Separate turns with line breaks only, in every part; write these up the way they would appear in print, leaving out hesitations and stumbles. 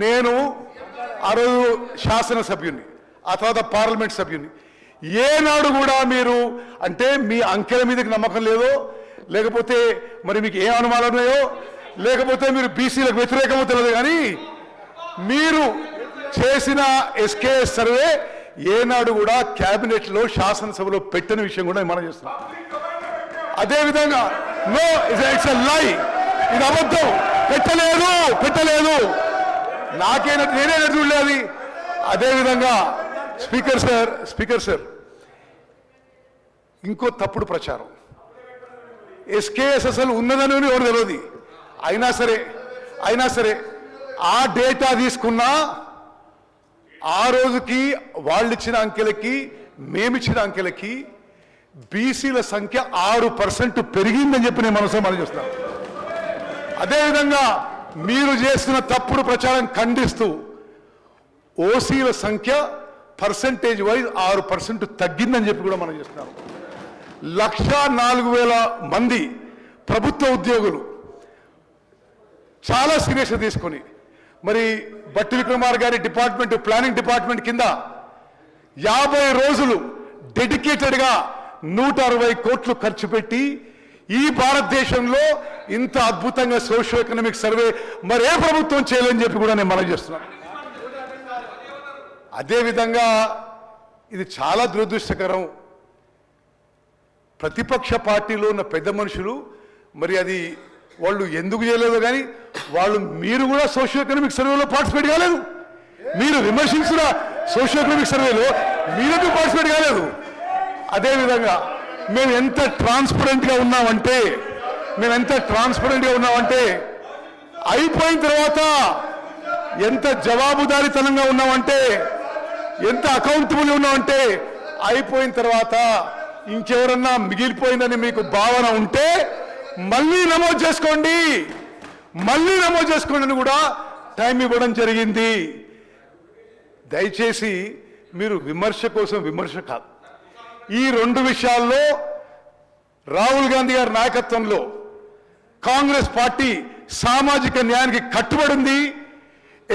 నేను ఆ రోజు శాసనసభ్యుని, ఆ తర్వాత పార్లమెంట్ సభ్యుని. ఏనాడు కూడా మీరు అంటే మీ అంకెల మీదకి నమ్మకం లేదో, లేకపోతే మరి మీకు ఏ అనుమానాలు ఉన్నాయో, లేకపోతే మీరు బీసీలకు వ్యతిరేకమో తెలియదు, కానీ మీరు చేసిన ఎస్కేఎస్ సర్వే ఏనాడు కూడా క్యాబినెట్లో శాసనసభలో పెట్టిన విషయం కూడా మనం చేస్తున్నాం. అదేవిధంగా నో ఇట్స్ ఎ లై, ఇది అబద్ధం, పెట్టలేదు నేనే చూడలేదు. అదేవిధంగా స్పీకర్ సార్ ఇంకో తప్పుడు ప్రచారం, ఎస్కేఎస్ అసలు ఉన్నదని ఎవరు తెలియదు. అయినా సరే ఆ డేటా తీసుకున్నా ఆ రోజుకి వాళ్ళు ఇచ్చిన అంకెలకి మేమిచ్చిన అంకెలకి బీసీల సంఖ్య 6% పెరిగిందని చెప్పి నేను మనం చేస్తున్నాను. అదేవిధంగా మీరు చేస్తున్న తప్పుడు ప్రచారం ఖండిస్తూ ఓసీల సంఖ్య పర్సంటేజ్ వైజ్ 6% తగ్గిందని చెప్పి కూడా మనం చేస్తున్నాం. 104,000 మంది ప్రభుత్వ ఉద్యోగులు చాలా సీరియస్గా తీసుకొని మరి బట్టి విక్రమార్ గారి డిపార్ట్మెంట్, ప్లానింగ్ డిపార్ట్మెంట్ కింద 50 రోజులు డెడికేటెడ్గా 160 కోట్లు ఖర్చు పెట్టి ఈ భారతదేశంలో ఇంత అద్భుతంగా సోషియో ఎకనామిక్ సర్వే మరే ప్రభుత్వం చేయలేని చెప్పి కూడా నేను మనవి చేస్తున్నాను. అదేవిధంగా ఇది చాలా దురదృష్టకరం. ప్రతిపక్ష పార్టీలో ఉన్న పెద్ద మనుషులు మరి అది వాళ్ళు ఎందుకు చేయలేదో కానీ మీరు కూడా సోషియో ఎకనామిక్ సర్వేలో పార్టిసిపేట్ కాలేదు. మీరు విమర్శించిన సోషియో ఎకనామిక్ సర్వేలో మీరెందుకు పార్టిసిపేట్ కాలేదు? అదేవిధంగా మేము ఎంత ట్రాన్స్పరెంట్గా ఉన్నామంటే అయిపోయిన తర్వాత ఎంత జవాబుదారీతనంగా ఉన్నామంటే, ఎంత అకౌంటబుల్ ఉన్నామంటే, అయిపోయిన తర్వాత ఇంకెవరన్నా మిగిలిపోయిందని మీకు భావన ఉంటే మళ్ళీ నమోదు చేసుకోండి అని కూడా టైం ఇవ్వడం జరిగింది. దయచేసి మీరు విమర్శ కోసం విమర్శ కాదు. ఈ 2 విషయాల్లో రాహుల్ గాంధీ గారి నాయకత్వంలో కాంగ్రెస్ పార్టీ సామాజిక న్యాయానికి కట్టుబడింది.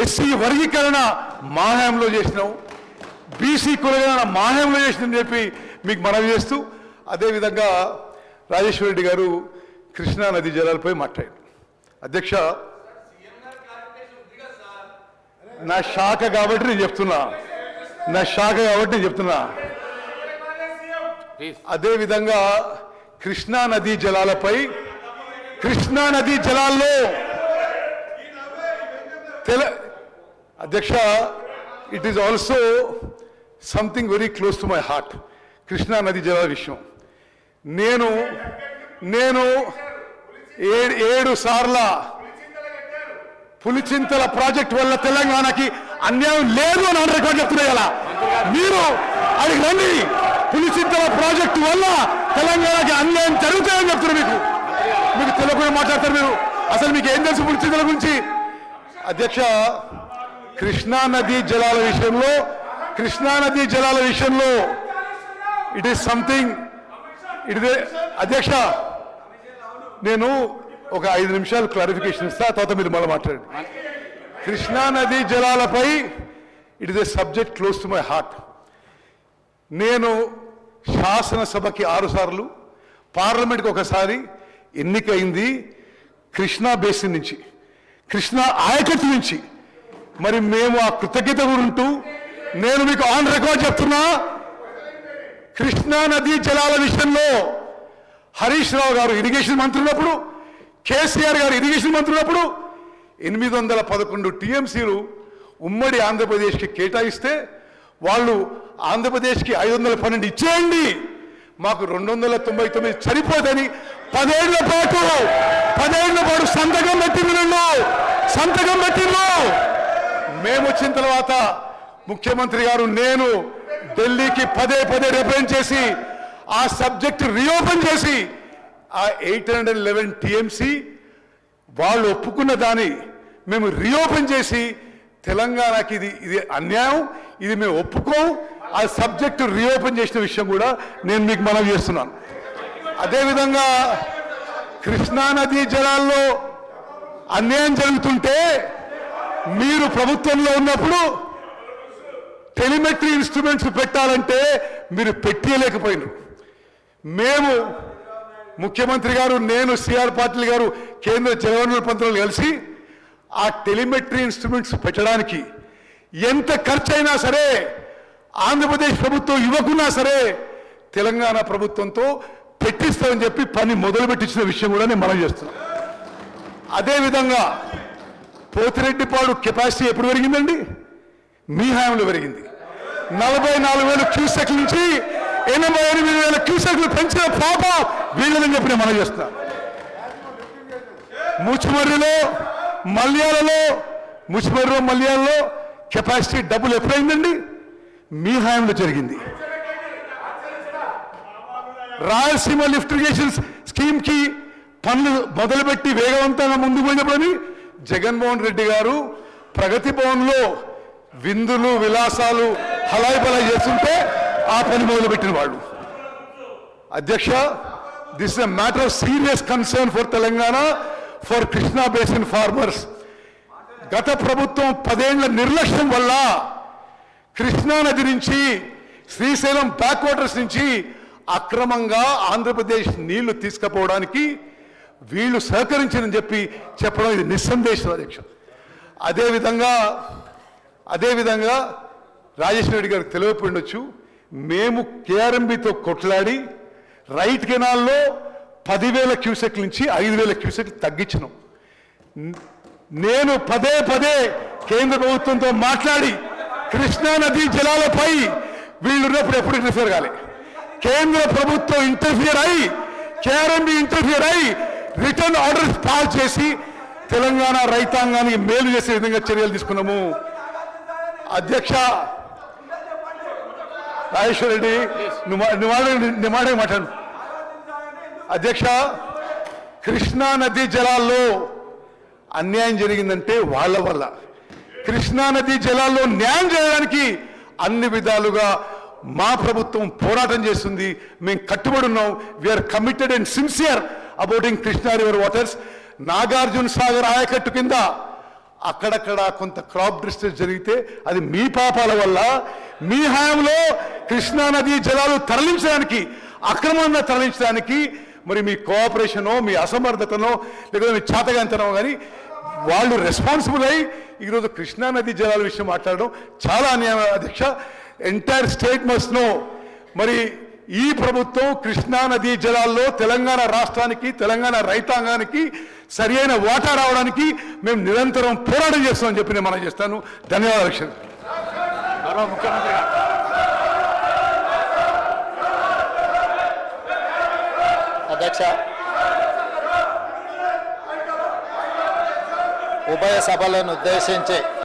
ఎస్సీ వర్గీకరణ మాహ్యంలో చేసినాం, బీసీ కులగణన మాహ్యంలో చేసిందని చెప్పి మీకు మనవి చేస్తూ, అదేవిధంగా రాజేశ్వర రెడ్డి గారు కృష్ణా నదీ జలాలపై మాట్లాడారు. అధ్యక్ష, నా శాఖ కాబట్టి నేను చెప్తున్నా. అదేవిధంగా కృష్ణా నదీ జలాల్లో అధ్యక్ష, it is also something very close to my heart. Krishna నదీ జలాల విషయం నేను 7 సార్ల పులిచింతల ప్రాజెక్ట్ వల్ల తెలంగాణకి అన్యాయం లేదు అని రికార్డు చెప్తున్నాయి. కదా మీరు అడిగి రండి, పులిచింతల ప్రాజెక్టు వల్ల తెలంగాణకి అన్యాయం జరుగుతాయని చెప్తున్నారు. మీకు తెలియకుండా మాట్లాడతారు మీరు. అసలు మీకు ఏం తెలుసు పులిచింతల గురించి? అధ్యక్ష, కృష్ణా నదీ జలాల విషయంలో ఇట్ ఈస్ సంథింగ్. అధ్యక్ష, నేను ఒక 5 నిమిషాలు క్లారిఫికేషన్ ఇస్తా, తర్వాత మీరు మళ్ళీ మాట్లాడండి. కృష్ణా నదీ జలాలపై it is a subject close to my heart. నేను శాసనసభకి 6 సార్లు, పార్లమెంట్కి 1 సారి ఎన్నికైంది కృష్ణా బేసిన్ నుంచి, కృష్ణా ఆయకట్టు నుంచి. మరి మేము ఆ కృతజ్ఞత ఉంటూ నేను మీకు ఆన్ రికార్డ్ చెప్తున్నా, కృష్ణా నదీ జలాల విషయంలో హరీష్ రావు గారు ఇరిగేషన్ మంత్రి ఉన్నప్పుడు, కేసీఆర్ గారు ఇరిగేషన్ మంత్రి ఉన్నప్పుడు 811 టీఎంసీలు ఉమ్మడి ఆంధ్రప్రదేశ్కి కేటాయిస్తే వాళ్ళు ఆంధ్రప్రదేశ్కి 512 ఇచ్చేయండి, మాకు 299 సరిపోదని 10 ఏళ్ల పాటు సంతకం పెట్టిండ్రు. మేము వచ్చిన తర్వాత ముఖ్యమంత్రి గారు నేను ఢిల్లీకి పదే రిప్రజెంట్ చేసి ఆ సబ్జెక్ట్ రీఓపెన్ చేసి ఆ 811 టీఎంసీ వాళ్ళు ఒప్పుకున్న దాన్ని మేము రీఓపెన్ చేసి తెలంగాణకి ఇది అన్యాయం, ఇది మేము ఒప్పుకోం, ఆ సబ్జెక్ట్ రీఓపెన్ చేసిన విషయం కూడా నేను మీకు మనవి చేస్తున్నాను. అదేవిధంగా కృష్ణా నదీ జలాల్లో అన్యాయం జరుగుతుంటే మీరు ప్రభుత్వంలో ఉన్నప్పుడు టెలిమెట్రీ ఇన్స్ట్రుమెంట్స్ పెట్టాలంటే మీరు పెట్టలేకపోయినారు. మేము ముఖ్యమంత్రి గారు, నేను, సిఆర్ పాటిల్ గారు, కేంద్ర జలవనరుల మంత్రులు కలిసి ఆ టెలిమెట్రీ ఇన్స్ట్రుమెంట్స్ పెట్టడానికి ఎంత ఖర్చు అయినా సరే ఆంధ్రప్రదేశ్ ప్రభుత్వం ఇవ్వకున్నా సరే తెలంగాణ ప్రభుత్వంతో పెట్టిస్తామని చెప్పి పని మొదలు పెట్టించిన విషయం కూడా నేను మనం చేస్తున్నాం. అదేవిధంగా పోతిరెడ్డిపాడు కెపాసిటీ ఎప్పుడు పెరిగిందండి? మీ హయాంలో పెరిగింది. 44,000 క్యూసెక్ల నుంచి 88,000 క్యూసెక్లు పెంచిన పాప వీళ్ళని చెప్పి నేను మనం చేస్తున్నా. ముచ్చుమర్రిలో మల్యాలలో కెపాసిటీ డబుల్ ఎప్పుడైందండి? మీ హయాంలో జరిగింది. రాయలసీమ లిఫ్ట్ ఇరిగేషన్ స్కీమ్ కి పనులు మొదలుపెట్టి వేగవంతంగా ముందుకు పోయినప్పుడని జగన్మోహన్ రెడ్డి గారు ప్రగతి భవన్లో విందులు విలాసాలు హలాయి బలాయి చేస్తుంటే ఆ పని మొదలుపెట్టిన వాళ్ళు. అధ్యక్ష, this is a matter of serious concern for Telangana, for Krishna basin farmers. గత ప్రభుత్వం 10 ఏళ్ల నిర్లక్ష్యం వల్ల కృష్ణా నది నుంచి శ్రీశైలం బ్యాక్ వాటర్స్ నుంచి అక్రమంగా ఆంధ్రప్రదేశ్ నీళ్లు తీసుకుపోవడానికి వీళ్ళు సహకరించని చెప్పి చెప్పడం ఇది నిస్సందేశం అధ్యక్ష. అదేవిధంగా రాజేశ్వర రెడ్డి గారికి తెలియకపోయి ఉండొచ్చు, మేము కేఆర్ఎంబితో కొట్లాడి రైట్ కెనాల్లో 10,000 క్యూసెక్ల నుంచి 5,000 క్యూసెక్లు తగ్గించినాం. నేను పదే కేంద్ర ప్రభుత్వంతో మాట్లాడి కృష్ణా నదీ జలాలపై వీళ్ళు ఉన్నప్పుడు ఎప్పుడు ఇంటర్ఫియర్ కాలే. కేంద్ర ప్రభుత్వం ఇంటర్ఫియర్ అయి కేఆర్ఎంబి ఇంటర్ఫియర్ అయి రిటర్న్ ఆర్డర్స్ పాస్ చేసి తెలంగాణ రైతాంగానికి మేలు చేసే విధంగా చర్యలు తీసుకున్నాము. అధ్యక్ష రాజేశ్వర రెడ్డి, నువ్వు మాట్లాడు. అధ్యక్ష, కృష్ణా నదీ జలాల్లో అన్యాయం జరిగిందంటే వాళ్ళ వల్ల. కృష్ణా నదీ జలాల్లో న్యాయం చేయడానికి అన్ని విధాలుగా మా ప్రభుత్వం పోరాటం చేస్తుంది. మేము కట్టుబడి ఉన్నాం. వీఆర్ కమిటెడ్ అండ్ సిన్సియర్ అబౌటింగ్ కృష్ణా రివర్ వాటర్స్. నాగార్జున సాగర్ ఆయకట్టు కింద అక్కడక్కడ కొంత క్రాప్ డిస్ట్రెస్ జరిగితే అది మీ పాపాల వల్ల. మీ హయాంలో కృష్ణా నదీ జలాలు తరలించడానికి, అక్రమంగా తరలించడానికి మరి మీ కోఆపరేషనో, మీ అసమర్థతనో, లేకపోతే మీ చేతగాంతనో కానీ వాళ్ళు రెస్పాన్సిబుల్ అయ్యి ఈరోజు కృష్ణా నదీ జలాల విషయం మాట్లాడడం చాలా అన్యాయం అధ్యక్ష. Entire state must know. మరి ఈ ప్రభుత్వం కృష్ణా నదీ జలాల్లో తెలంగాణ రాష్ట్రానికి, తెలంగాణ రైతాంగానికి సరి అయిన వాటా రావడానికి మేము నిరంతరం పోరాటం చేస్తామని చెప్పి నేను మనం చేస్తాను. ధన్యవాదాలు అధ్యక్ష. ముఖ్యమంత్రి
అధ్యక్ష, ఉభయ సభలను ఉద్దేశించి